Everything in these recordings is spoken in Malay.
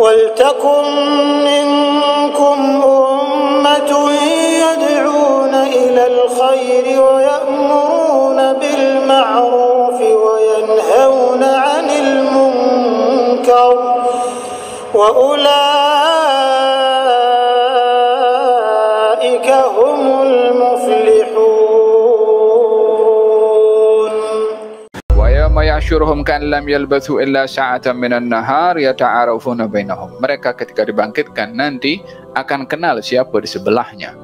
وَلْتَكُنْ مِنْكُمْ أُمَّةٌ يَدْعُونَ إِلَى الْخَيْرِ وَيَأْمُرُونَ بِالْمَعْرُوفِ وَيَنْهَوْنَ عَنِ الْمُنْكَرِ وَأُولَئِكَ هُمُ الْمُفْلِحُونَ. وَيَوْمَ يَحْشُرُهُمْ كَأَنْ لَمْ يَلْبَثُوا إِلَّا سَاعَةً مِنَ النَّهَارِ يَتَعَارَفُونَ بَيْنَهُمْ. Mereka ketika dibangkitkan nanti akan kenal siapa di sebelahnya,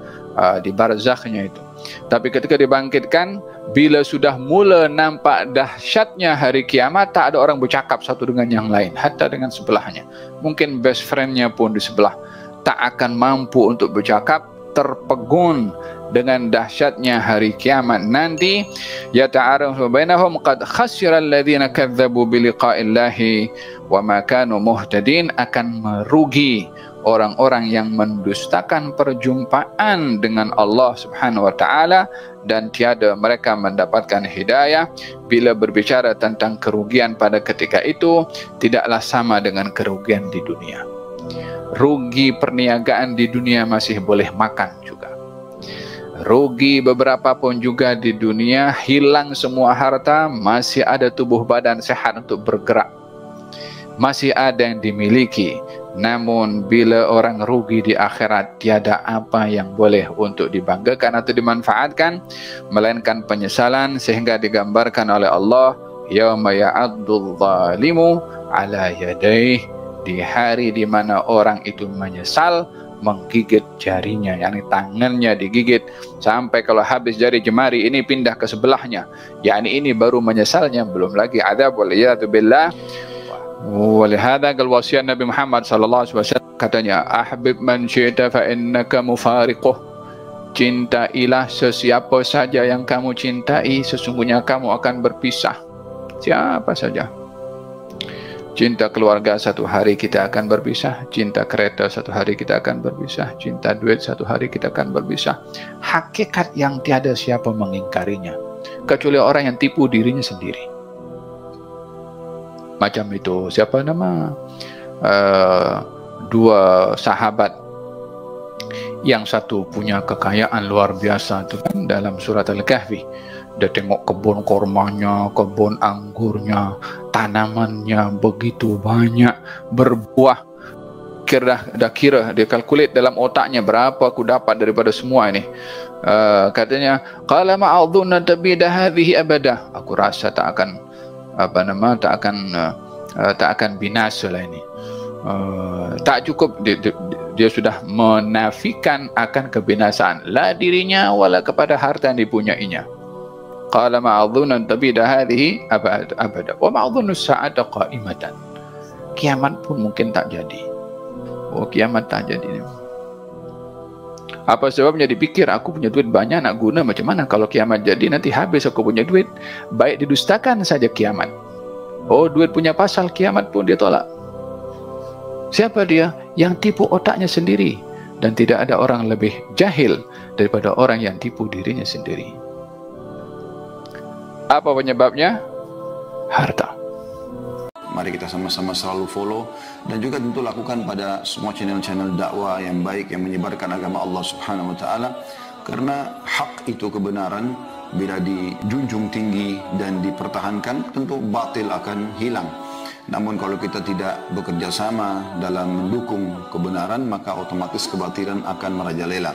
di barzakhnya itu. Tapi ketika dibangkitkan, bila sudah mula nampak dahsyatnya hari kiamat, tak ada orang bercakap satu dengan yang lain, hatta dengan sebelahnya. Mungkin best friendnya pun di sebelah, tak akan mampu untuk bercakap, terpegun dengan dahsyatnya hari kiamat nanti. Yata'arafu bainahum qad khasira alladhina kadzdzabu biliqa'illahi wa ma kanu muhtadin. Akan merugi orang-orang yang mendustakan perjumpaan dengan Allah Subhanahu wa taala dan tiada mereka mendapatkan hidayah. Bila berbicara tentang kerugian pada ketika itu, tidaklah sama dengan kerugian di dunia. Rugi perniagaan di dunia masih boleh makan juga. Rugi beberapa pun juga di dunia, hilang semua harta, masih ada tubuh badan sehat untuk bergerak, masih ada yang dimiliki. Namun bila orang rugi di akhirat, tiada apa yang boleh untuk dibanggakan atau dimanfaatkan melainkan penyesalan, sehingga digambarkan oleh Allah, yauma ya'addul zalimu ala yadayhi, di hari di mana orang itu menyesal menggigit jarinya, yakni tangannya digigit sampai kalau habis jari jemari ini pindah ke sebelahnya, yakni ini baru menyesalnya, belum lagi adab waliyadu billah. Walihada qal wasiat Nabi Muhammad sallallahu alaihi wasallam, katanya, ahbib man syi'ta fa innaka mufariquh. Cintailah sesiapa saja yang kamu cintai, sesungguhnya kamu akan berpisah. Siapa saja. Cinta keluarga, satu hari kita akan berpisah. Cinta kereta, satu hari kita akan berpisah. Cinta duit, satu hari kita akan berpisah. Hakikat yang tiada siapa mengingkarinya, kecuali orang yang tipu dirinya sendiri. Macam itu, siapa nama dua sahabat, yang satu punya kekayaan luar biasa tu kan, dalam surat Al-Kahfi. Dia tengok kebun kormanya, kebun anggurnya, tanamannya begitu banyak, berbuah. Dah kira, dia kalkulat dalam otaknya, berapa aku dapat daripada semua ini. Katanya, qala ma'adhunna tabida hadhihi abada. Aku rasa tak akan tak akan binasa lah ini. Tak cukup, dia sudah menafikan akan kebinasaan, la dirinya wala kepada harta yang dipunyainya. Qala ma'adhunna tabida hadhihi abada wa ma'adhunnu sa'ata qa'imatan. Kiamat pun mungkin tak jadi. Oh, kiamat tak jadi. Apa sebabnya? Dipikir, aku punya duit banyak, nak guna macam mana kalau kiamat jadi, nanti habis aku punya duit. Baik didustakan saja kiamat. Oh, duit punya pasal, kiamat pun dia tolak. Siapa dia? Yang tipu otaknya sendiri. Dan tidak ada orang lebih jahil daripada orang yang tipu dirinya sendiri. Apa penyebabnya? Harta. Mari kita sama-sama selalu follow dan juga tentu lakukan pada semua channel-channel dakwah yang baik yang menyebarkan agama Allah Subhanahu wa taala, karena hak itu, kebenaran, bila dijunjung tinggi dan dipertahankan, tentu batil akan hilang. Namun kalau kita tidak bekerja sama dalam mendukung kebenaran, maka otomatis kebatilan akan merajalela.